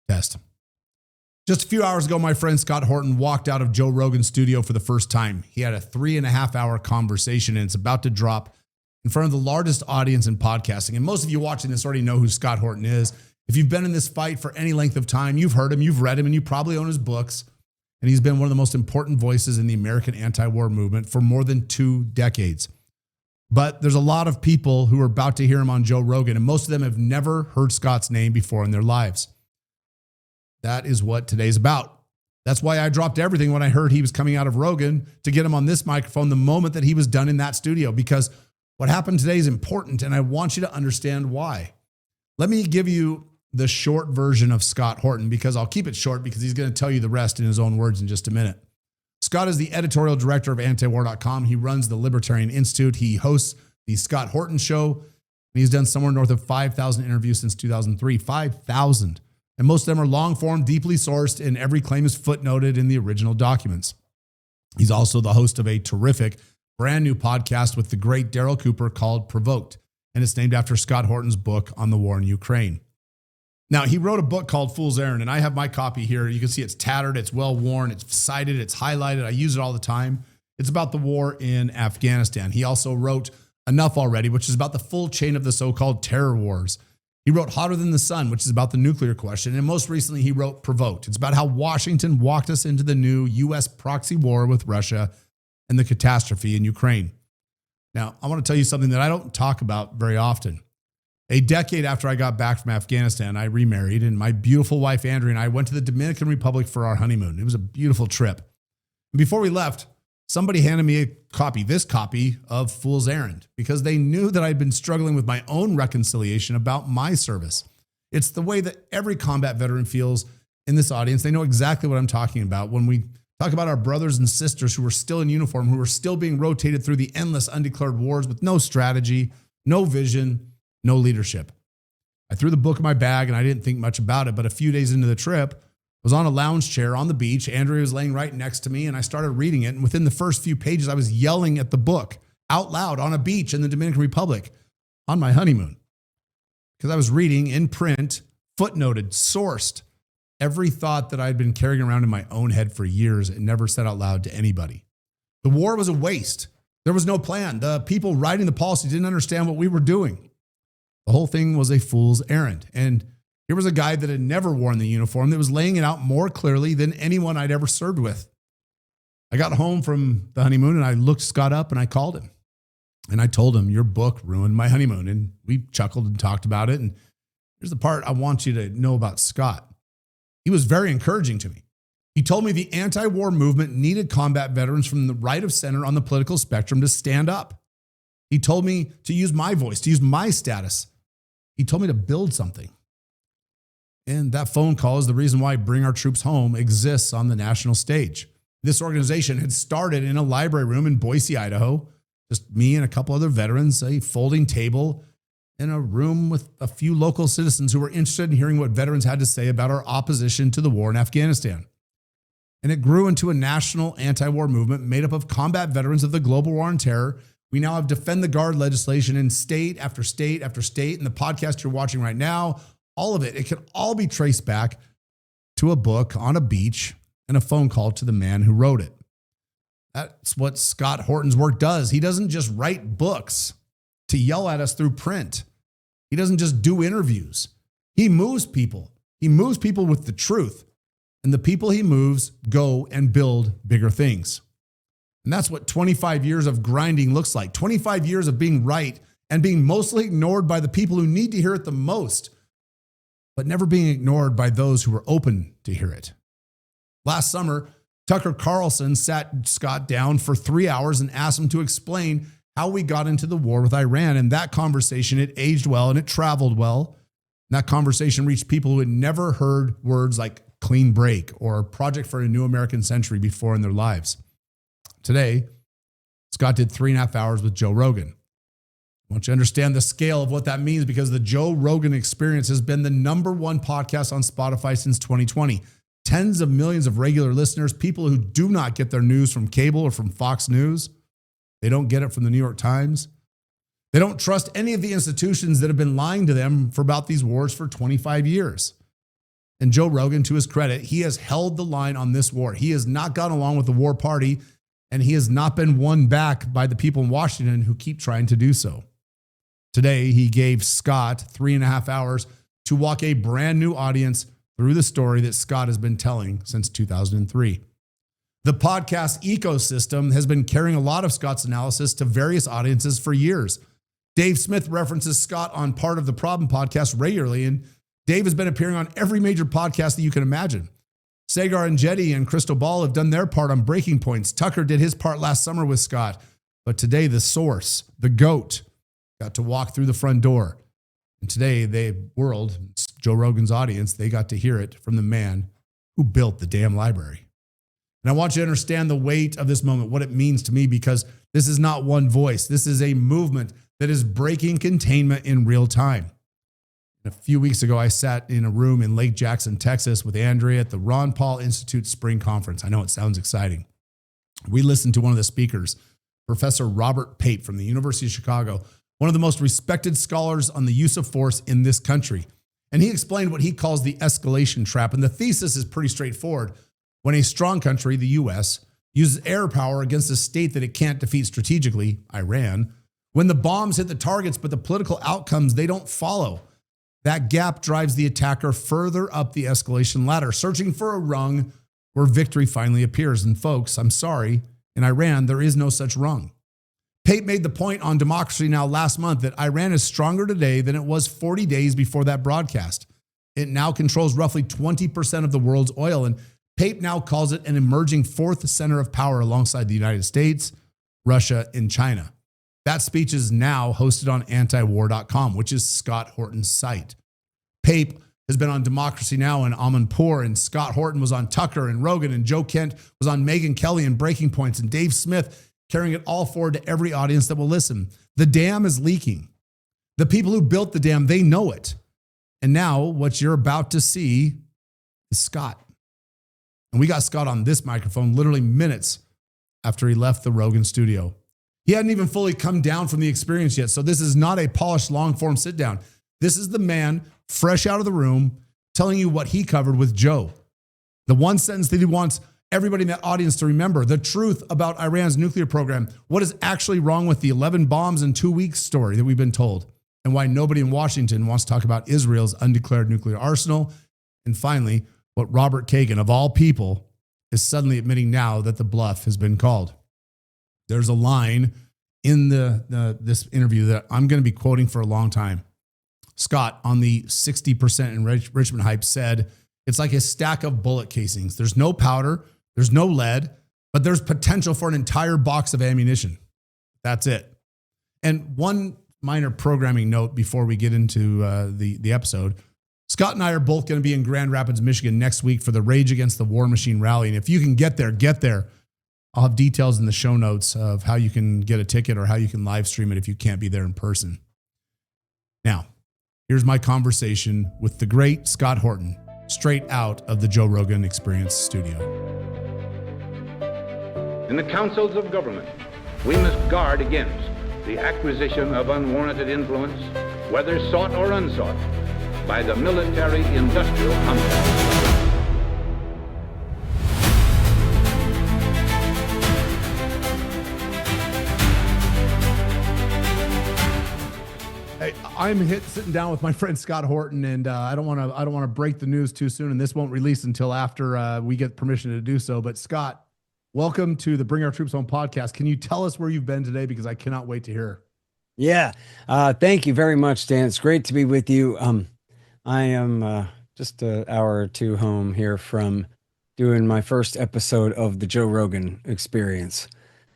Test. Just a few hours ago, my friend Scott Horton walked out of Joe Rogan's studio for the first time. He had a 3.5-hour conversation, and it's about to drop in front of the largest audience in podcasting. And most of you watching this already know who Scott Horton is. If you've been in this fight for any length of time, you've heard him, you've read him, and you probably own his books. And he's been one of the most important voices in the American anti-war movement for more than 2 decades. But there's a lot of people who are about to hear him on Joe Rogan, and most of them have never heard Scott's name before in their lives. That is what today's about. That's why I dropped everything when I heard he was coming out of Rogan to get him on this microphone the moment that he was done in that studio, because what happened today is important, and I want you to understand why. Let me give you the short version of Scott Horton, because I'll keep it short because he's going to tell you the rest in his own words in just a minute. Scott is the editorial director of antiwar.com. He runs the Libertarian Institute. He hosts the Scott Horton Show, and he's done somewhere north of 5,000 interviews since 2003. 5,000. And most of them are long-form, deeply sourced, and every claim is footnoted in the original documents. He's also the host of a terrific, brand new podcast with the great Daryl Cooper called Provoked, and it's named after Scott Horton's book on the war in Ukraine. Now, he wrote a book called Fool's Errand, and I have my copy here. You can see it's tattered, it's well-worn, it's cited, it's highlighted. I use it all the time. It's about the war in Afghanistan. He also wrote Enough Already, which is about the full chain of the so-called terror wars. He wrote Hotter Than the Sun, which is about the nuclear question. And most recently, he wrote Provoked. It's about how Washington walked us into the new U.S. proxy war with Russia and the catastrophe in Ukraine. Now, I want to tell you something that I don't talk about very often. A decade after I got back from Afghanistan, I remarried, and my beautiful wife, Andrea, and I went to the Dominican Republic for our honeymoon. It was a beautiful trip. And before we left, somebody handed me this copy of Fool's Errand, because they knew that I'd been struggling with my own reconciliation about my service. It's the way that every combat veteran feels in this audience. They know exactly what I'm talking about when we talk about our brothers and sisters who are still in uniform, who are still being rotated through the endless undeclared wars with no strategy, no vision, no leadership. I threw the book in my bag and I didn't think much about it, but a few days into the trip, I was on a lounge chair on the beach. Andrea was laying right next to me, and I started reading it. And within the first few pages, I was yelling at the book out loud on a beach in the Dominican Republic on my honeymoon, because I was reading in print, footnoted, sourced, every thought that I'd been carrying around in my own head for years and never said out loud to anybody. The war was a waste. There was no plan. The people writing the policy didn't understand what we were doing. The whole thing was a fool's errand. And here was a guy that had never worn the uniform that was laying it out more clearly than anyone I'd ever served with. I got home from the honeymoon and I looked Scott up and I called him. And I told him, your book ruined my honeymoon. And we chuckled and talked about it. And here's the part I want you to know about Scott. He was very encouraging to me. He told me the anti-war movement needed combat veterans from the right of center on the political spectrum to stand up. He told me to use my voice, to use my status. He told me to build something. And that phone call is the reason why Bring Our Troops Home exists on the national stage. This organization had started in a library room in Boise, Idaho, just me and a couple other veterans, a folding table, in a room with a few local citizens who were interested in hearing what veterans had to say about our opposition to the war in Afghanistan. And it grew into a national anti-war movement made up of combat veterans of the global war on terror. We now have Defend the Guard legislation in state after state after state. And the podcast you're watching right now, all of it, it can all be traced back to a book on a beach and a phone call to the man who wrote it. That's what Scott Horton's work does. He doesn't just write books to yell at us through print. He doesn't just do interviews. He moves people. He moves people with the truth. And the people he moves go and build bigger things. And that's what 25 years of grinding looks like. 25 years of being right and being mostly ignored by the people who need to hear it the most, but never being ignored by those who were open to hear it. Last summer, Tucker Carlson sat Scott down for 3 hours and asked him to explain how we got into the war with Iran. And that conversation, it aged well and it traveled well. And that conversation reached people who had never heard words like clean break or Project for a New American Century before in their lives. Today, Scott did 3.5 hours with Joe Rogan. I want you to understand the scale of what that means, because the Joe Rogan Experience has been the #1 podcast on Spotify since 2020. Tens of millions of regular listeners, people who do not get their news from cable or from Fox News. They don't get it from the New York Times. They don't trust any of the institutions that have been lying to them for about these wars for 25 years. And Joe Rogan, to his credit, he has held the line on this war. He has not gone along with the war party, and he has not been won back by the people in Washington who keep trying to do so. Today, he gave Scott 3.5 hours to walk a brand new audience through the story that Scott has been telling since 2003. The podcast ecosystem has been carrying a lot of Scott's analysis to various audiences for years. Dave Smith references Scott on Part of the Problem podcast regularly, and Dave has been appearing on every major podcast that you can imagine. Sagar and Jetty and Crystal Ball have done their part on Breaking Points. Tucker did his part last summer with Scott. But today, the source, the GOAT, got to walk through the front door. And today, the world, Joe Rogan's audience, they got to hear it from the man who built the damn library. And I want you to understand the weight of this moment, what it means to me, because this is not one voice. This is a movement that is breaking containment in real time. A few weeks ago, I sat in a room in Lake Jackson, Texas with Andrea at the Ron Paul Institute Spring Conference. I know it sounds exciting. We listened to one of the speakers, Professor Robert Pape from the University of Chicago, one of the most respected scholars on the use of force in this country. And he explained what he calls the escalation trap. And the thesis is pretty straightforward. When a strong country, the U.S., uses air power against a state that it can't defeat strategically, Iran, when the bombs hit the targets but the political outcomes, they don't follow, that gap drives the attacker further up the escalation ladder, searching for a rung where victory finally appears. And folks, I'm sorry, in Iran, there is no such rung. Pape made the point on Democracy Now! Last month that Iran is stronger today than it was 40 days before that broadcast. It now controls roughly 20% of the world's oil, and Pape now calls it an emerging fourth center of power alongside the United States, Russia, and China. That speech is now hosted on antiwar.com, which is Scott Horton's site. Pape has been on Democracy Now! And Amanpour, and Scott Horton was on Tucker and Rogan, and Joe Kent was on Megyn Kelly and Breaking Points, and Dave Smith carrying it all forward to every audience that will listen. The dam is leaking. The people who built the dam, they know it. And now what you're about to see is Scott. And we got Scott on this microphone literally minutes after he left the Rogan studio. He hadn't even fully come down from the experience yet. So this is not a polished long form sit down. This is the man fresh out of the room telling you what he covered with Joe. The one sentence that he wants everybody in that audience to remember, the truth about Iran's nuclear program, what is actually wrong with the 11 bombs in 2 weeks story that we've been told, and why nobody in Washington wants to talk about Israel's undeclared nuclear arsenal. And finally, what Robert Kagan, of all people, is suddenly admitting now that the bluff has been called. There's a line in this interview that I'm going to be quoting for a long time. Scott, on the 60% enrichment hype, said, it's like a stack of bullet casings. There's no powder, there's no lead, but there's potential for an entire box of ammunition. That's it. And one minor programming note before we get into the episode. Scott and I are both going to be in Grand Rapids, Michigan next week for the Rage Against the War Machine rally. And if you can get there, get there. I'll have details in the show notes of how you can get a ticket or how you can live stream it if you can't be there in person. Now, here's my conversation with the great Scott Horton, straight out of the Joe Rogan Experience studio. In the councils of government, we must guard against the acquisition of unwarranted influence, whether sought or unsought, by the military-industrial complex. Hey, I'm sitting down with my friend Scott Horton, and I don't want to break the news too soon, and this won't release until after we get permission to do so. But Scott, welcome to the Bring Our Troops Home podcast. Can you tell us where you've been today? Because I cannot wait to hear. Yeah. Thank you very much, Dan. It's great to be with you. I am just an hour or two home here from doing my first episode of the Joe Rogan Experience,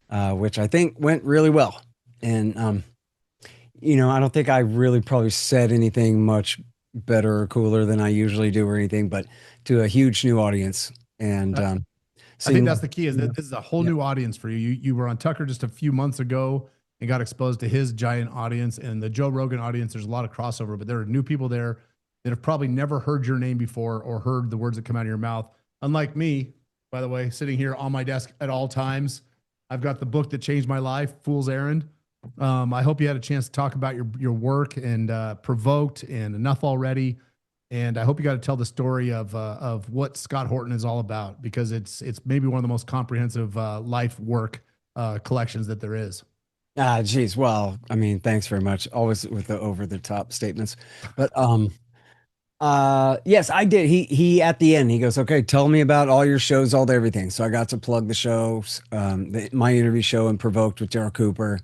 which I think went really well. And, I don't think I really probably said anything much better or cooler than I usually do or anything, but to a huge new audience. And I think that's the key, is that this is a whole new audience for you. You were on Tucker just a few months ago and got exposed to his giant audience, and the Joe Rogan audience. There's a lot of crossover, but there are new people there that have probably never heard your name before or heard the words that come out of your mouth. Unlike me, by the way, sitting here on my desk at all times, I've got the book that changed my life, Fool's Errand. I hope you had a chance to talk about your work and Provoked and Enough Already. And I hope you got to tell the story of what Scott Horton is all about, because it's maybe one of the most comprehensive life work collections that there is. Ah, geez. Well, I mean, thanks very much. Always with the over the top statements. But yes, I did. He at the end, he goes, "Okay, tell me about all your shows, all the everything." So I got to plug the shows, my interview show and Provoked with Daryl Cooper.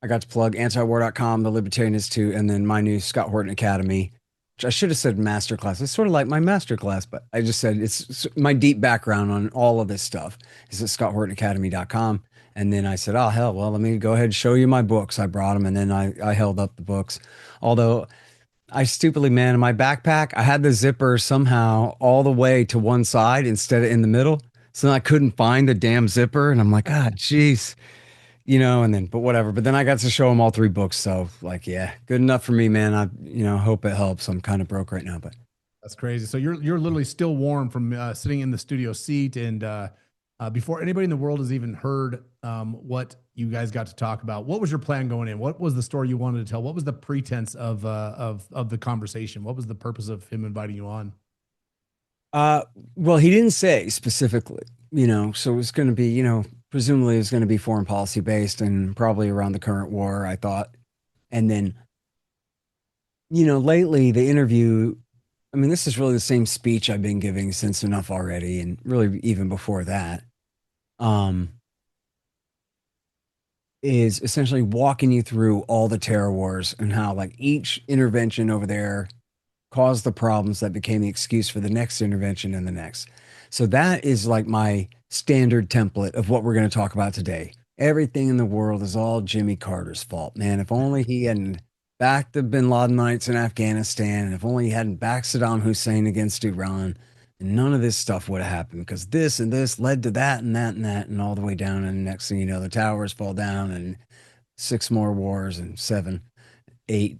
I got to plug antiwar.com, the Libertarian Institute, and then my new Scott Horton Academy, which I should have said masterclass. It's sort of like my masterclass, but I just said it's my deep background on all of this stuff is at scotthortonacademy.com. And then I said, oh, hell, well, let me go ahead and show you my books. I brought them, and then I held up the books. Although I stupidly, man, in my backpack, I had the zipper somehow all the way to one side instead of in the middle. So then I couldn't find the damn zipper. And I'm like, ah, geez, and then, but whatever. But then I got to show them all three books. So like, yeah, good enough for me, man. I, hope it helps. I'm kind of broke right now, but that's crazy. So you're literally still warm from sitting in the studio seat. And before anybody in the world has even heard what you guys got to talk about, what was your plan going in? What was the story you wanted to tell? What was the pretense of the conversation? What was the purpose of him inviting you on? Well, he didn't say specifically, so it was going to be, presumably it was going to be foreign policy based and probably around the current war, I thought. And then, lately the interview, I mean, this is really the same speech I've been giving since Enough Already, and really even before that, is essentially walking you through all the terror wars and how like each intervention over there caused the problems that became the excuse for the next intervention and the next. So that is like my standard template of what we're going to talk about today. Everything in the world is all Jimmy Carter's fault, man. If only he hadn't backed the bin Ladenites in Afghanistan, and if only he hadn't backed Saddam Hussein against Iran, and none of this stuff would have happened, because this and this led to that and that and that and all the way down. And next thing you know, the towers fall down and 6 more wars and 7, 8.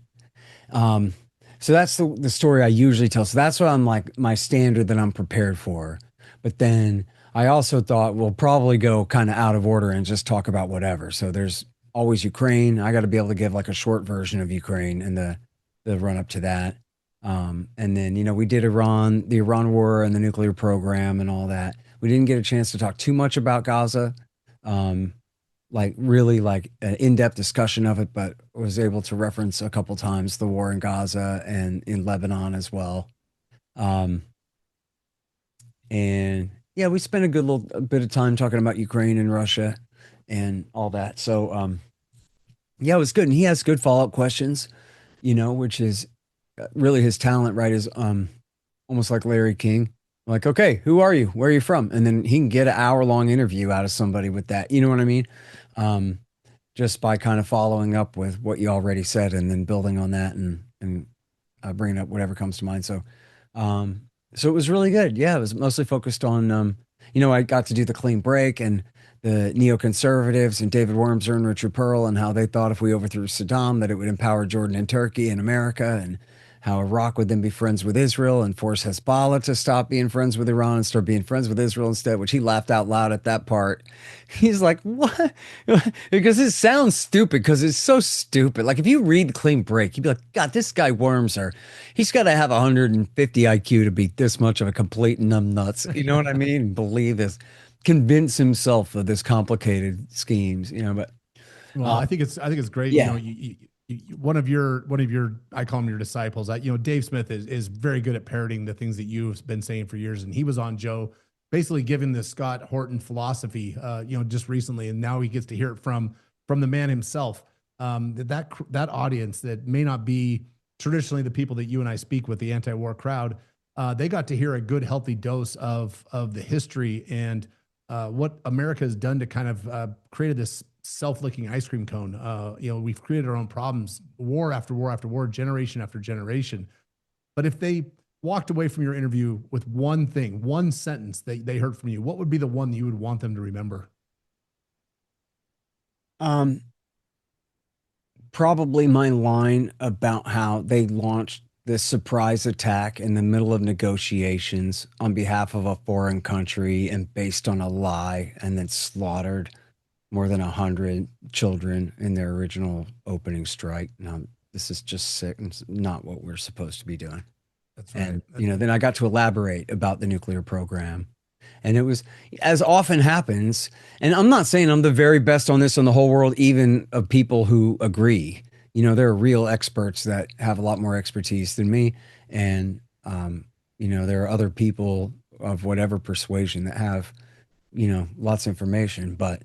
So that's the story I usually tell. So that's what I'm like, my standard that I'm prepared for. But then I also thought we'll probably go kind of out of order and just talk about whatever. So there's always Ukraine. I got to be able to give like a short version of Ukraine and the run up to that. And then, we did Iran, the Iran war and the nuclear program and all that. We didn't get a chance to talk too much about Gaza. Like really like an in-depth discussion of it, but was able to reference a couple times the war in Gaza and in Lebanon as well. And yeah, we spent a bit of time talking about Ukraine and Russia and all that. So, yeah, it was good. And he has good follow-up questions, which is really his talent, right? Is, almost like Larry King. Like, okay, who are you? Where are you from? And then he can get an hour-long interview out of somebody with that. You know what I mean? Just by kind of following up with what you already said and then building on that and bringing up whatever comes to mind. So, so it was really good. Yeah, it was mostly focused on, I got to do the clean break and the neoconservatives and David Wormser and Richard Pearl and how they thought if we overthrew Saddam that it would empower Jordan and Turkey and America, and how Iraq would then be friends with Israel and force Hezbollah to stop being friends with Iran and start being friends with Israel instead, which he laughed out loud at that part. He's like, what? Because it sounds stupid, because it's so stupid. Like if you read Clean Break, you'd be like, God, this guy Wormser, he's got to have 150 IQ to be this much of a complete numbnuts. You know what I mean? Believe this, convince himself of this complicated schemes, but. Well, I think it's great. Yeah. One of your, I call them your disciples. Dave Smith is very good at parroting the things that you've been saying for years. And he was on Joe, basically giving the Scott Horton philosophy, just recently. And now he gets to hear it from the man himself. That audience that may not be traditionally the people that you and I speak with, the anti-war crowd, they got to hear a good, healthy dose of the history and what America has done to kind of created this self-licking ice cream cone. We've created our own problems, war after war after war, generation after generation. But if they walked away from your interview with one thing, one sentence they heard from you, what would be the one that you would want them to remember? Probably my line about how they launched this surprise attack in the middle of negotiations on behalf of a foreign country and based on a lie, and then slaughtered more than 100 children in their original opening strike. Now, this is just sick. It's not what we're supposed to be doing. That's right. And, then I got to elaborate about the nuclear program. And it was, as often happens, and I'm not saying I'm the very best on this in the whole world, even of people who agree. There are real experts that have a lot more expertise than me. And, there are other people of whatever persuasion that have, lots of information. But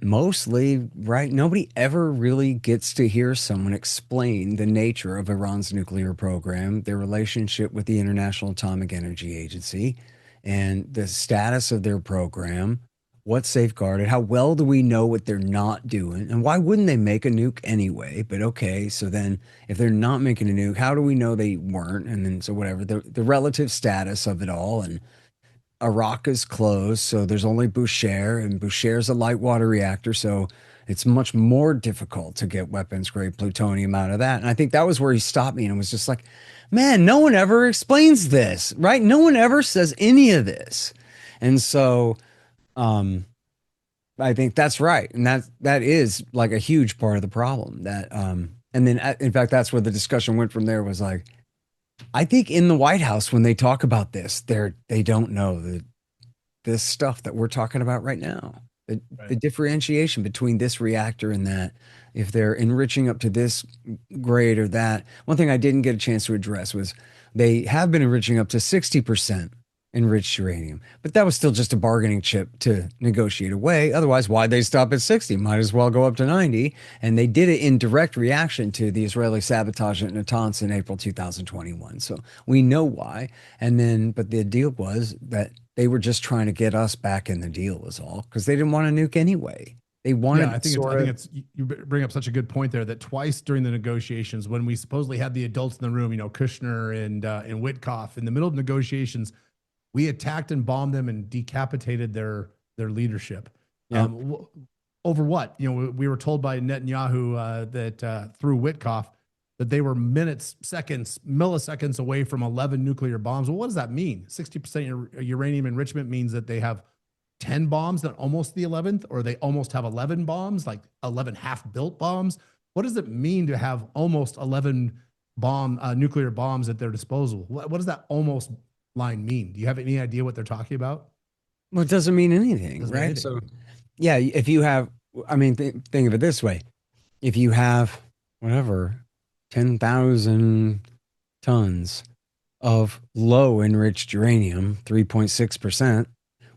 mostly, right, nobody ever really gets to hear someone explain the nature of Iran's nuclear program, their relationship with the International Atomic Energy Agency, and the status of their program, what's safeguarded, how well do we know what they're not doing, and why wouldn't they make a nuke anyway? But okay, so then if they're not making a nuke, how do we know they weren't? And then so whatever, the relative status of it all. And Iraq is closed, so there's only Bushehr, and Bushehr's a light water reactor, so it's much more difficult to get weapons grade plutonium out of that. And I think that was where he stopped me and was just like, man, no one ever explains this, right? No one ever says any of this. And so I think that's right. And that is like a huge part of the problem that, and then in fact, that's where the discussion went from there was like, I think in the White House, when they talk about this, they don't know this stuff that we're talking about right now. The differentiation between this reactor and that, if they're enriching up to this grade or that. One thing I didn't get a chance to address was they have been enriching up to 60% enriched uranium, but that was still just a bargaining chip to negotiate away. Otherwise, why'd they stop at 60? Might as well go up to 90. And they did it in direct reaction to the Israeli sabotage at Natanz in April 2021. So we know why. And then, but the deal was that they were just trying to get us back in the deal is all, because they didn't want to nuke anyway. They wanted. Yeah, I think it's you bring up such a good point there that twice during the negotiations, when we supposedly had the adults in the room, Kushner and Witkoff, in the middle of negotiations, we attacked and bombed them and decapitated their leadership. Yeah. Over what? We were told by Netanyahu that through Witkoff that they were minutes, seconds, milliseconds away from 11 nuclear bombs. Well, what does that mean? 60% uranium enrichment means that they have 10 bombs, that almost the 11th, or they almost have 11 bombs, like 11 half-built bombs. What does it mean to have almost 11 nuclear bombs at their disposal? What does that almost line mean? Do you have any idea what they're talking about? Well, it doesn't mean anything, right? Anything. So, yeah, if you have, think of it this way. If you have, 10,000 tons of low enriched uranium, 3.6%,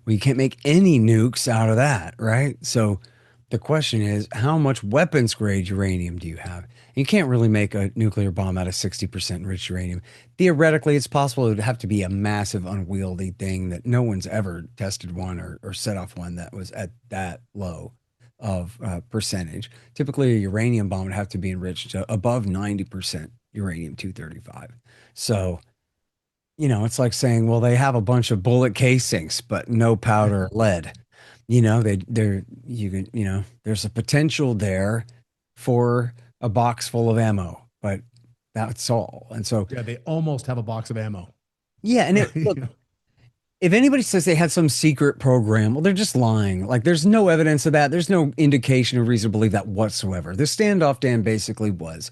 well, you can't make any nukes out of that, right? So the question is, how much weapons grade uranium do you have? You can't really make a nuclear bomb out of 60% enriched uranium. Theoretically, it's possible. It would have to be a massive, unwieldy thing that no one's ever tested one or set off one that was at that low of percentage. Typically, a uranium bomb would have to be enriched to above 90% uranium-235. So, it's like saying, well, they have a bunch of bullet casings, but no powder or lead. There's a potential there for a box full of ammo, but that's all. And so, yeah, they almost have a box of ammo. Yeah. And look, if anybody says they had some secret program, well, they're just lying. Like, there's no evidence of that. There's no indication of reason to believe that whatsoever. The standoff, Dan, basically was,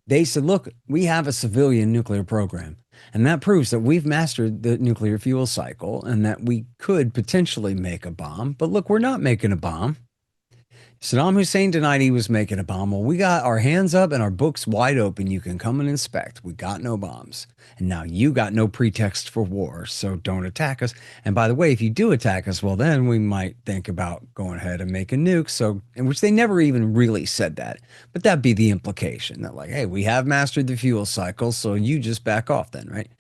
they said, look, we have a civilian nuclear program. And that proves that we've mastered the nuclear fuel cycle and that we could potentially make a bomb. But look, we're not making a bomb. Saddam Hussein denied he was making a bomb. Well, we got our hands up and our books wide open. You can come and inspect. We got no bombs. And now you got no pretext for war, so don't attack us. And by the way, if you do attack us, well, then we might think about going ahead and making nukes. So, in which they never even really said that. But that'd be the implication that, like, hey, we have mastered the fuel cycle, so you just back off then, right?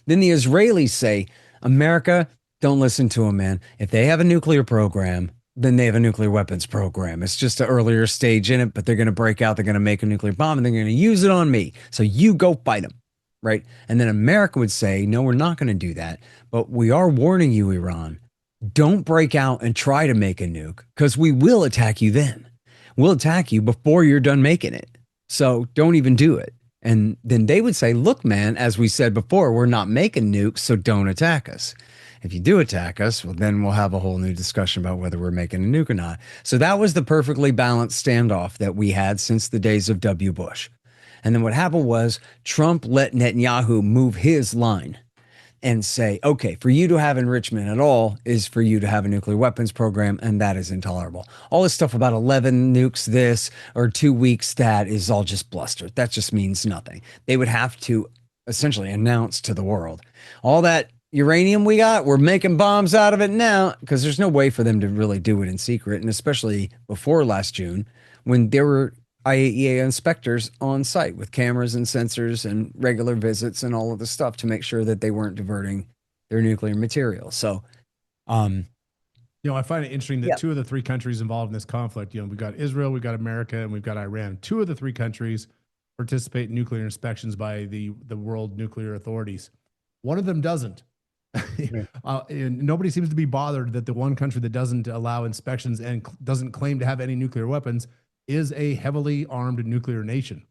Then the Israelis say, America, don't listen to them, man. If they have a nuclear program, then they have a nuclear weapons program. It's just an earlier stage in it, but they're going to break out. They're going to make a nuclear bomb and they're going to use it on me. So you go fight them, right? And then America would say, no, we're not going to do that. But we are warning you, Iran, don't break out and try to make a nuke because we will attack you then. We'll attack you before you're done making it. So don't even do it. And then they would say, look, man, as we said before, we're not making nukes, so don't attack us. If you do attack us, well, then we'll have a whole new discussion about whether we're making a nuke or not. So that was the perfectly balanced standoff that we had since the days of W. Bush. And then what happened was Trump let Netanyahu move his line and say, okay, for you to have enrichment at all is for you to have a nuclear weapons program, and that is intolerable. All this stuff about 11 nukes this or 2 weeks that is all just bluster. That just means nothing. They would have to essentially announce to the world, all that uranium we got, we're making bombs out of it now, because there's no way for them to really do it in secret, and especially before last June, when there were IAEA inspectors on site with cameras and sensors and regular visits and all of the stuff to make sure that they weren't diverting their nuclear material. So, I find it interesting that 2 of the 3 countries involved in this conflict, we've got Israel, we've got America, and we've got Iran. 2 of the 3 countries participate in nuclear inspections by the world nuclear authorities. One of them doesn't. And nobody seems to be bothered that the one country that doesn't allow inspections and doesn't claim to have any nuclear weapons is a heavily armed nuclear nation.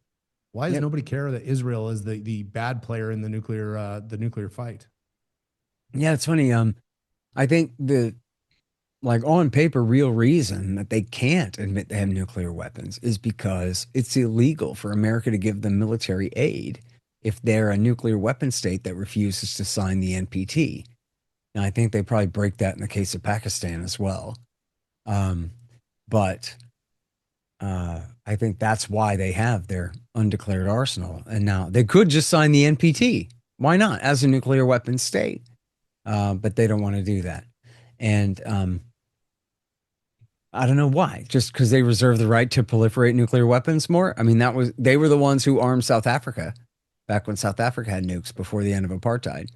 Why does nobody care that Israel is the bad player in the nuclear fight? Yeah, it's funny. I think the on paper real reason that they can't admit they have nuclear weapons is because it's illegal for America to give them military aid if they're a nuclear weapon state that refuses to sign the NPT. Now, I think they probably break that in the case of Pakistan as well. But I think that's why they have their undeclared arsenal. And now they could just sign the NPT. Why not? As a nuclear weapons state. But they don't want to do that. And I don't know why. Just because they reserve the right to proliferate nuclear weapons more? I mean, they were the ones who armed South Africa back when South Africa had nukes before the end of apartheid.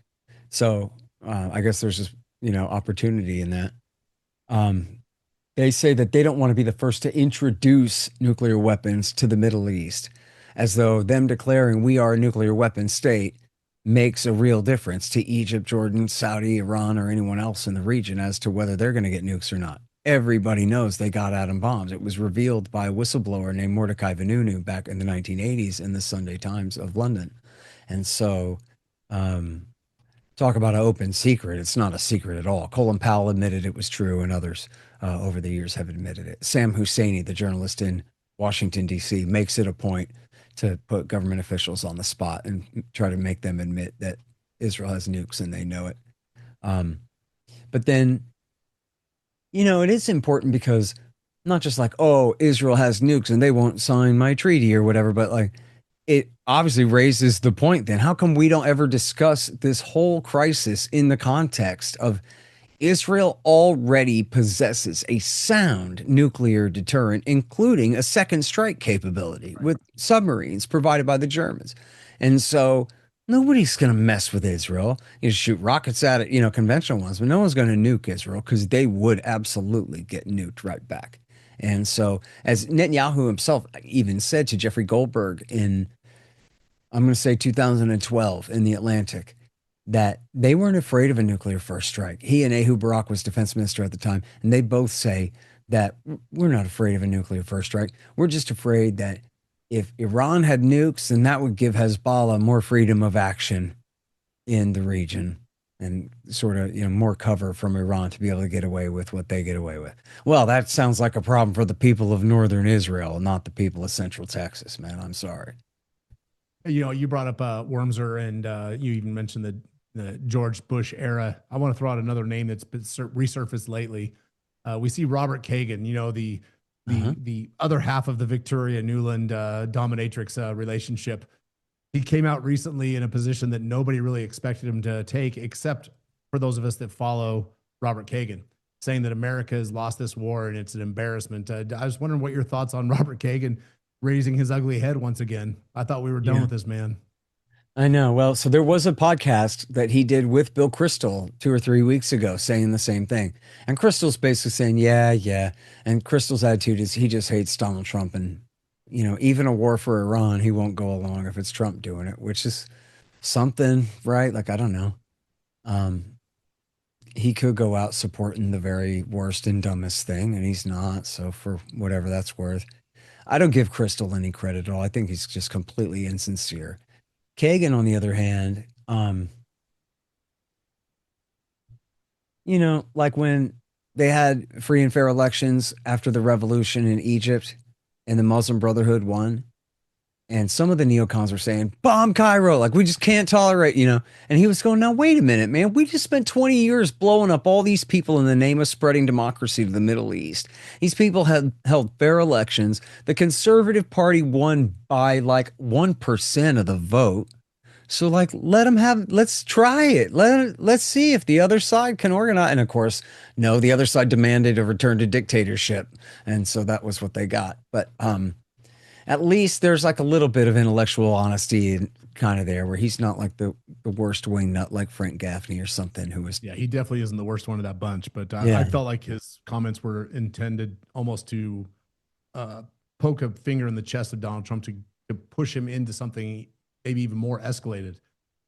So I guess there's just, opportunity in that. They say that they don't want to be the first to introduce nuclear weapons to the Middle East, as though them declaring we are a nuclear weapon state makes a real difference to Egypt, Jordan, Saudi, Iran, or anyone else in the region as to whether they're going to get nukes or not. Everybody knows they got atom bombs. It was revealed by a whistleblower named Mordecai Vanunu back in the 1980s in the Sunday Times of London. And so talk about an open secret. It's not a secret at all. Colin Powell admitted it was true, and others over the years have admitted it. Sam Husseini, the journalist in Washington, D.C., makes it a point to put government officials on the spot and try to make them admit that Israel has nukes and they know it. But then, it is important because not just like, oh, Israel has nukes and they won't sign my treaty or whatever, but it obviously raises the point then. How come we don't ever discuss this whole crisis in the context of Israel already possesses a sound nuclear deterrent, including a second strike capability with submarines provided by the Germans. And so nobody's going to mess with Israel. You shoot rockets at it, conventional ones, but no one's going to nuke Israel because they would absolutely get nuked right back. And so, as Netanyahu himself even said to Jeffrey Goldberg in, I'm going to say 2012 in The Atlantic, that they weren't afraid of a nuclear first strike. He and Ehud Barak was defense minister at the time, and they both say that we're not afraid of a nuclear first strike. We're just afraid that if Iran had nukes, then that would give Hezbollah more freedom of action in the region and sort of, more cover from Iran to be able to get away with what they get away with. Well, that sounds like a problem for the people of northern Israel, not the people of central Texas, man. I'm sorry. You brought up Wormser, and you even mentioned the George Bush era. I want to throw out another name that's been resurfaced lately. We see Robert Kagan, the other half of the Victoria Nuland dominatrix relationship. He came out recently in a position that nobody really expected him to take, except for those of us that follow Robert Kagan, saying that America has lost this war and it's an embarrassment. I was wondering what your thoughts on Robert Kagan raising his ugly head once again. I thought we were done with this man. I know. Well, so there was a podcast that he did with Bill Kristol 2 or 3 weeks ago saying the same thing. And Kristol's basically saying, yeah. And Kristol's attitude is he just hates Donald Trump. And, even a war for Iran, he won't go along if it's Trump doing it, which is something, right? I don't know. He could go out supporting the very worst and dumbest thing, and he's not. So for whatever that's worth, I don't give Kristol any credit at all. I think he's just completely insincere. Kagan, on the other hand, you know, like when they had free and fair elections after the revolution in Egypt and the Muslim Brotherhood won. And some of the neocons were saying, bomb Cairo, like we just can't tolerate, you know. And he was going, now, wait a minute, man. We just spent 20 years blowing up all these people in the name of spreading democracy to the Middle East. These people had held fair elections. The Conservative Party won by like 1% of the vote. So like, let's try it. Let's see if the other side can organize. And of course, no, the other side demanded a return to dictatorship. And so that was what they got. But at least there's like a little bit of intellectual honesty kind of there, where he's not like the worst wing nut like Frank Gaffney or something, who was. Yeah, he definitely isn't the worst one of that bunch, but Yeah. I felt like his comments were intended almost to poke a finger in the chest of Donald Trump to push him into something maybe even more escalated,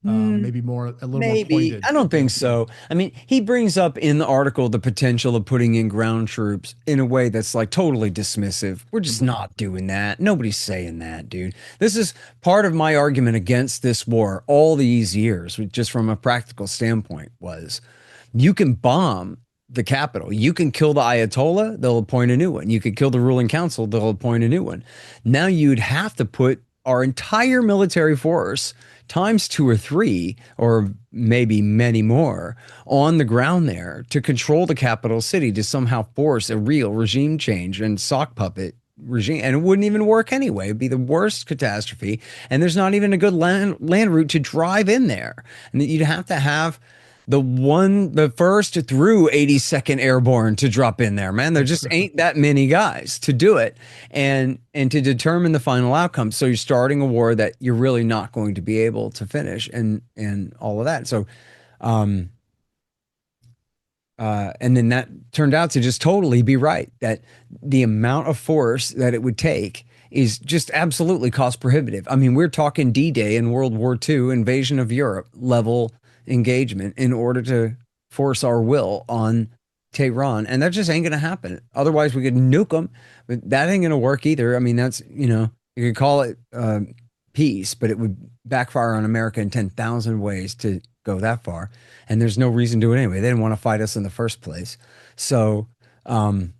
maybe more, a little more pointed. I don't think so. I mean, he brings up in the article the potential of putting in ground troops in a way that's like totally dismissive. We're just not doing that. Nobody's saying that, dude. This is part of my argument against this war all these years, just from a practical standpoint, was you can bomb the Capitol. You can kill the Ayatollah, they'll appoint a new one. You could kill the ruling council, they'll appoint a new one. Now you'd have to put our entire military force times 2 or 3, or maybe many more, on the ground there to control the capital city, to somehow force a real regime change and sock puppet regime. And it wouldn't even work anyway. It'd be the worst catastrophe. And there's not even a good land route to drive in there. And you'd have to have the first through 82nd Airborne to drop in there, man. There just ain't that many guys to do it and to determine the final outcome. So you're starting a war that you're really not going to be able to finish and all of that. So, and then that turned out to just totally be right, that the amount of force that it would take is just absolutely cost prohibitive. I mean, we're talking D-Day in World War II, invasion of Europe level engagement in order to force our will on Tehran. And that just ain't going to happen. Otherwise, we could nuke them, but that ain't going to work either. I mean, that's, you know, you could call it peace, but it would backfire on America in 10,000 ways to go that far. And there's no reason to do it anyway. They didn't want to fight us in the first place. So, but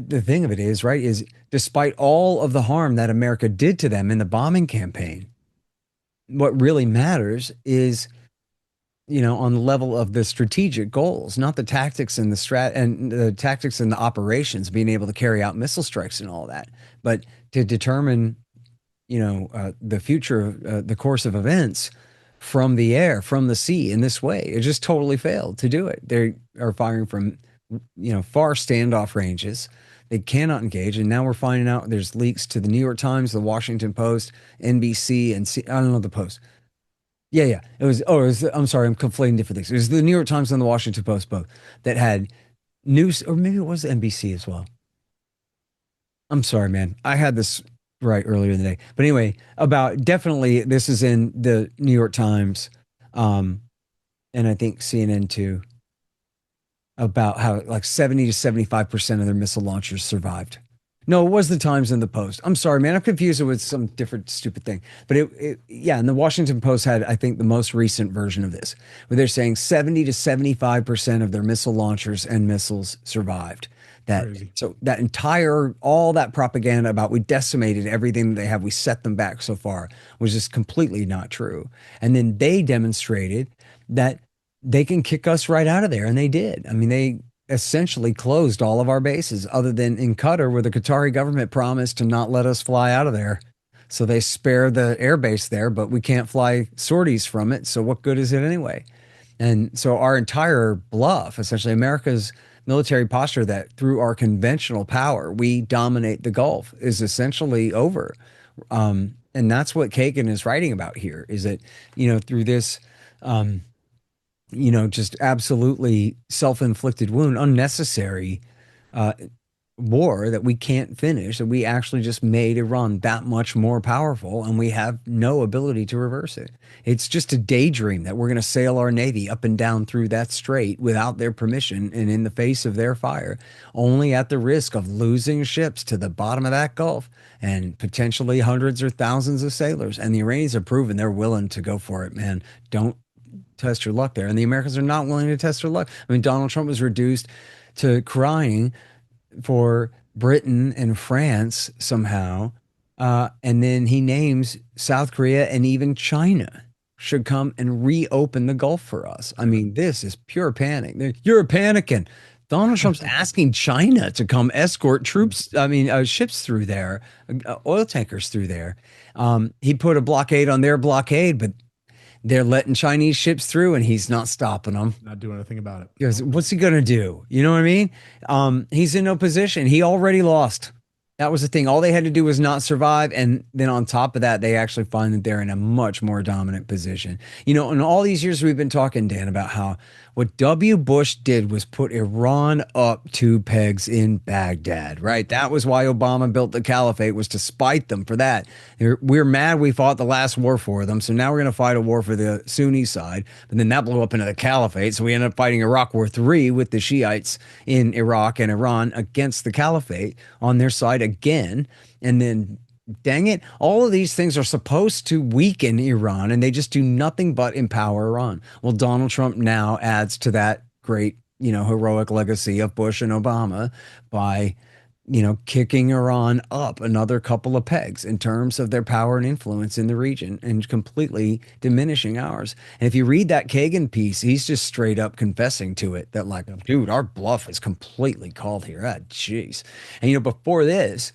the thing of it is, right, is despite all of the harm that America did to them in the bombing campaign, what really matters is, you know, on the level of the strategic goals, not the tactics and the tactics and the operations, being able to carry out missile strikes and all that, but to determine, you know, the future, the course of events from the air, from the sea in this way. It just totally failed to do it. They are firing from, you know, far standoff ranges. They cannot engage. And now we're finding out there's leaks to the New York Times, the Washington Post, NBC, and I don't know, the Post. Yeah. I'm sorry, I'm conflating different things. It was the New York Times and the Washington Post both that had news, or maybe it was NBC as well. I'm sorry, man. I had this right earlier in the day. But anyway, about definitely this is in the New York Times, and I think CNN too, about how like 70 to 75% of their missile launchers survived. No, it was the Times and the Post. I'm sorry, man. I'm confused it with some different stupid thing. But and the Washington Post had, I think, the most recent version of this, where they're saying 70 to 75% of their missile launchers and missiles survived. So that entire, all that propaganda about we decimated everything that they have, we set them back so far, was just completely not true. And then they demonstrated that they can kick us right out of there. And they did. I mean, they essentially closed all of our bases other than in Qatar, where the Qatari government promised to not let us fly out of there. So they spare the air base there, but we can't fly sorties from it. So what good is it anyway? And so our entire bluff, essentially America's military posture that through our conventional power, we dominate the Gulf, is essentially over. And that's what Kagan is writing about here, is that, you know, through this, you know, just absolutely self-inflicted wound, unnecessary war that we can't finish, that we actually just made Iran that much more powerful, and we have no ability to reverse it. It's just a daydream that we're going to sail our Navy up and down through that strait without their permission and in the face of their fire, only at the risk of losing ships to the bottom of that Gulf and potentially hundreds or thousands of sailors. And the Iranians have proven they're willing to go for it, man. Don't test your luck there. And the Americans are not willing to test their luck. I mean, Donald Trump was reduced to crying for Britain and France somehow. And then he names South Korea and even China should come and reopen the Gulf for us. I mean, this is pure panic. You're panicking. Donald Trump's asking China to come escort ships through there, oil tankers through there. He put a blockade on their blockade, but they're letting Chinese ships through and he's not stopping them. Not doing anything about it. Because what's he going to do? You know what I mean? He's in no position. He already lost. That was the thing. All they had to do was not survive. And then on top of that, they actually find that they're in a much more dominant position. You know, in all these years we've been talking, Dan, about how what W. Bush did was put Iran up 2 pegs in Baghdad, right? That was why Obama built the caliphate, was to spite them for that. We're mad we fought the last war for them, so now we're going to fight a war for the Sunni side. But then that blew up into the caliphate, so we ended up fighting Iraq War III with the Shiites in Iraq and Iran against the caliphate on their side again. And then, dang it, all of these things are supposed to weaken Iran, and they just do nothing but empower Iran. Well, Donald Trump now adds to that great, heroic legacy of Bush and Obama by, kicking Iran up another couple of pegs in terms of their power and influence in the region and completely diminishing ours. And if you read that Kagan piece, he's just straight up confessing to it that, like, dude, our bluff is completely called here. Ah, jeez. And, before this,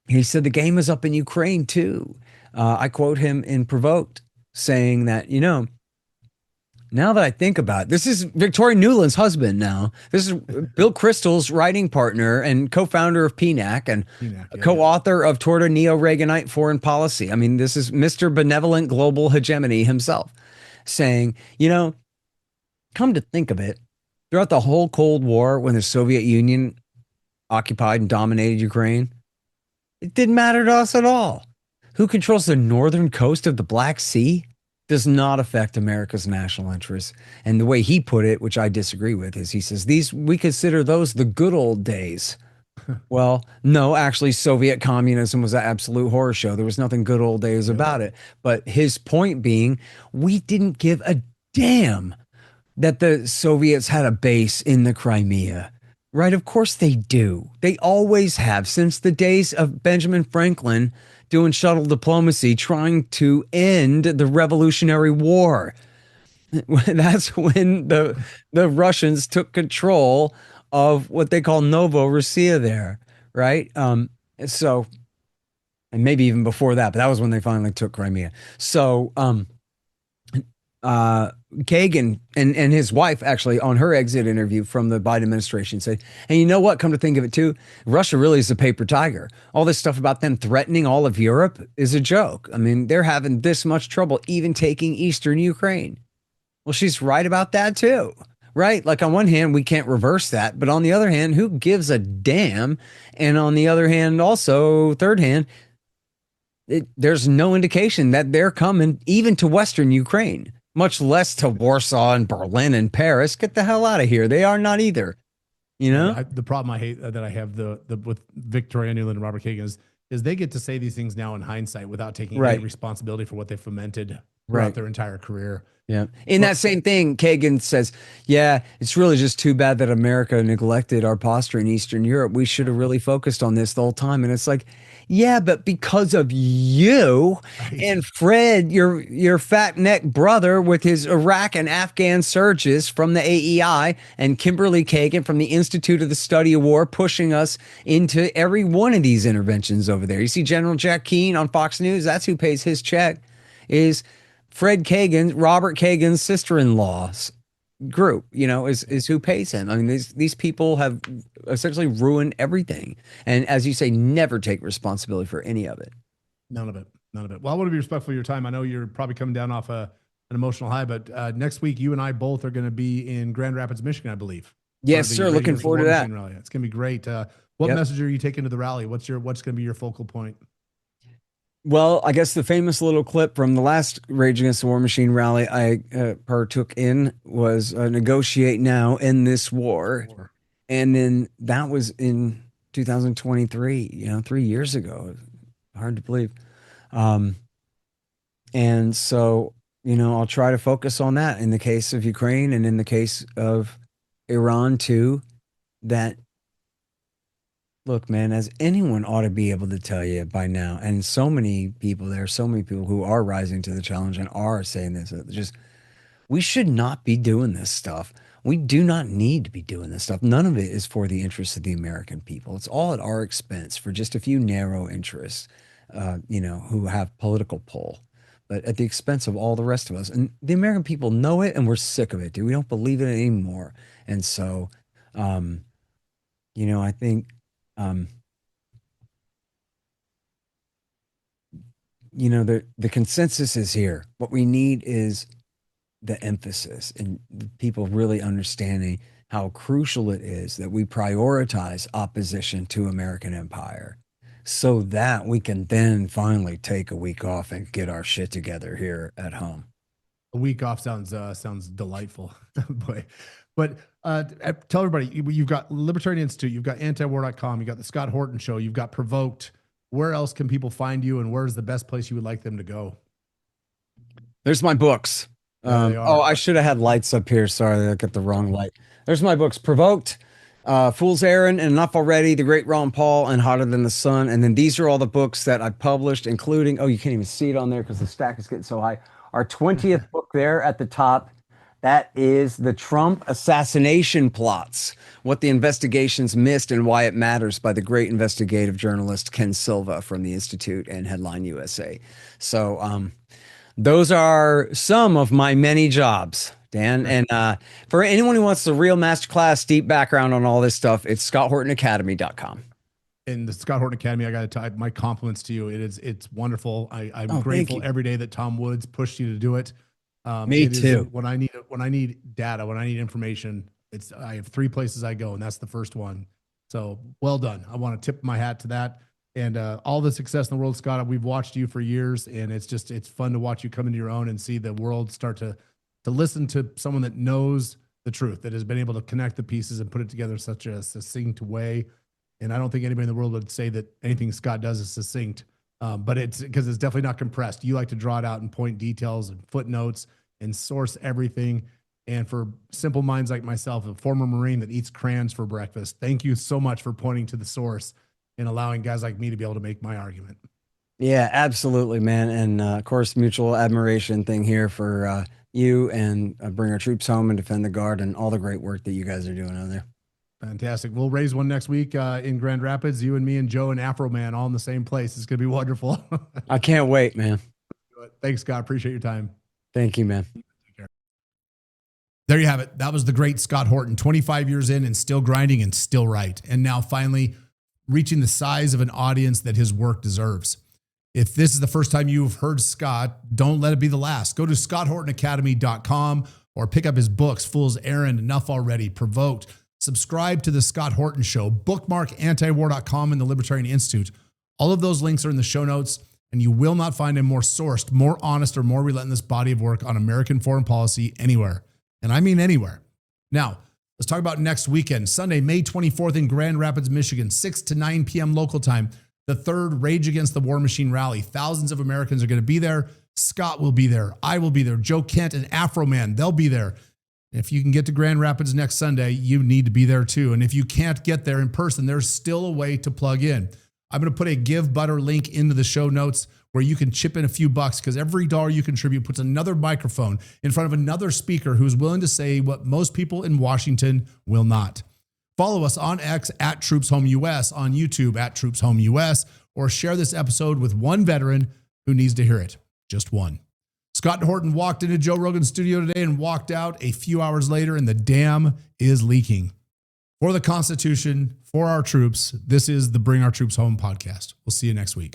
he said the game is up in Ukraine, too. I quote him in Provoked saying that, now that I think about it, this is Victoria Nuland's husband now. This is Bill Kristol's writing partner and co-founder of PNAC and co-author of Toward a Neo-Reaganite Foreign Policy. I mean, this is Mr. Benevolent Global Hegemony himself saying, come to think of it, throughout the whole Cold War, when the Soviet Union occupied and dominated Ukraine, it didn't matter to us at all. Who controls the northern coast of the Black Sea does not affect America's national interests. And the way he put it, which I disagree with, is he says, we consider those the good old days. Well, no, actually, Soviet communism was an absolute horror show. There was nothing good old days about it. But his point being, we didn't give a damn that the Soviets had a base in the Crimea. Right? Of course they do. They always have, since the days of Benjamin Franklin doing shuttle diplomacy, trying to end the Revolutionary War. That's when the Russians took control of what they call Novorossiya there, right? So, and maybe even before that, but that was when they finally took Crimea. So, Kagan and his wife actually on her exit interview from the Biden administration said, and you know what, come to think of it too, Russia really is a paper tiger. All this stuff about them threatening all of Europe is a joke. I mean, they're having this much trouble even taking Eastern Ukraine. Well, she's right about that too, right? Like on one hand, we can't reverse that, but on the other hand, who gives a damn? And on the other hand, also third hand, there's no indication that they're coming even to Western Ukraine, much less to Warsaw and Berlin and Paris. Get the hell out of here. They are not either. The problem I hate that I have with Victoria Nuland and Robert Kagan is they get to say these things now in hindsight without taking any responsibility for what they fomented throughout their entire career. Yeah. In that same thing, Kagan says, yeah, it's really just too bad that America neglected our posture in Eastern Europe. We should have really focused on this the whole time. And it's like, yeah, but because of you and Fred, your fat neck brother with his Iraq and Afghan surges from the AEI, and Kimberly Kagan from the Institute of the Study of War pushing us into every one of these interventions over there. You see General Jack Keane on Fox News, that's who pays his check, is Fred Kagan, Robert Kagan's sister-in-law's group, is who pays him. I mean, these people have essentially ruined everything. And as you say, never take responsibility for any of it. None of it. Well, I want to be respectful of your time. I know you're probably coming down off an emotional high, but next week, you and I both are going to be in Grand Rapids, Michigan, I believe. Yes, sir. Looking forward to that. Rally. It's going to be great. What message are you taking to the rally? What's going to be your focal point? Well, I guess the famous little clip from the last Rage Against the War Machine rally I partook in was negotiate now, end this war. And then that was in 2023, 3 years ago. Hard to believe. And so I'll try to focus on that in the case of Ukraine and in the case of Iran too, that look, man, as anyone ought to be able to tell you by now, and so many people, there are so many people who are rising to the challenge and are saying this, just, we should not be doing this stuff. We do not need to be doing this stuff. None of it is for the interests of the American people. It's all at our expense for just a few narrow interests, who have political pull, but at the expense of all the rest of us. And the American people know it, and we're sick of it, dude. We don't believe it anymore. And so, I think, the consensus is here. What we need is the emphasis and the people really understanding how crucial it is that we prioritize opposition to American empire so that we can then finally take a week off and get our shit together here at home. A week off sounds delightful. But tell everybody, you've got Libertarian Institute, you've got antiwar.com, you've got the Scott Horton Show, you've got Provoked. Where else can people find you, and where's the best place you would like them to go? There's my books. I should have had lights up here. Sorry, I got the wrong light. There's my books: Provoked, Fool's Errand, and Enough Already, The Great Ron Paul, and Hotter Than the Sun. And then these are all the books that I published, including, you can't even see it on there because the stack is getting so high. Our 20th book there at the top. That is The Trump Assassination Plots, What the Investigations Missed and Why It Matters, by the great investigative journalist Ken Silva from the Institute and Headline USA. So those are some of my many jobs, Dan. And for anyone who wants the real masterclass, deep background on all this stuff, it's scotthortonacademy.com. In the Scott Horton Academy, I got to type my compliments to you. It's wonderful. I'm grateful every day that Tom Woods pushed you to do it. Me too. When I need data, when I need information, I have 3 places I go, and that's the first one. So well done. I want to tip my hat to that, and all the success in the world, Scott. We've watched you for years, and it's fun to watch you come into your own and see the world start to listen to someone that knows the truth, that has been able to connect the pieces and put it together in such a succinct way. And I don't think anybody in the world would say that anything Scott does is succinct. But it's because it's definitely not compressed. You like to draw it out and point details and footnotes and source everything. And for simple minds like myself, a former Marine that eats crayons for breakfast, thank you so much for pointing to the source and allowing guys like me to be able to make my argument. Yeah, absolutely, man. And of course, mutual admiration thing here for you and Bring Our Troops Home and Defend the Guard and all the great work that you guys are doing out there. Fantastic. We'll raise one next week in Grand Rapids. You and me and Joe and Afro Man all in the same place. It's going to be wonderful. I can't wait, man. Thanks, Scott. Appreciate your time. Thank you, man. There you have it. That was the great Scott Horton, 25 years in and still grinding and still right. And now finally reaching the size of an audience that his work deserves. If this is the first time you've heard Scott, don't let it be the last. Go to scotthortonacademy.com or pick up his books, Fool's Errand, Enough Already, Provoked. Subscribe to the Scott Horton Show, bookmark antiwar.com and the Libertarian Institute. All of those links are in the show notes, and you will not find a more sourced, more honest, or more relentless body of work on American foreign policy anywhere. And I mean anywhere. Now, let's talk about next weekend, Sunday, May 24th in Grand Rapids, Michigan, 6 to 9 p.m. local time, the third Rage Against the War Machine rally. Thousands of Americans are going to be there. Scott will be there. I will be there. Joe Kent and Afro Man, they'll be there. If you can get to Grand Rapids next Sunday, you need to be there too. And if you can't get there in person, there's still a way to plug in. I'm going to put a Give Butter link into the show notes where you can chip in a few bucks, because every dollar you contribute puts another microphone in front of another speaker who's willing to say what most people in Washington will not. Follow us on X at Troops Home US, on YouTube at Troops Home US, or share this episode with one veteran who needs to hear it. Just one. Scott Horton walked into Joe Rogan's studio today and walked out a few hours later, and the dam is leaking. For the Constitution, for our troops, this is the Bring Our Troops Home podcast. We'll see you next week.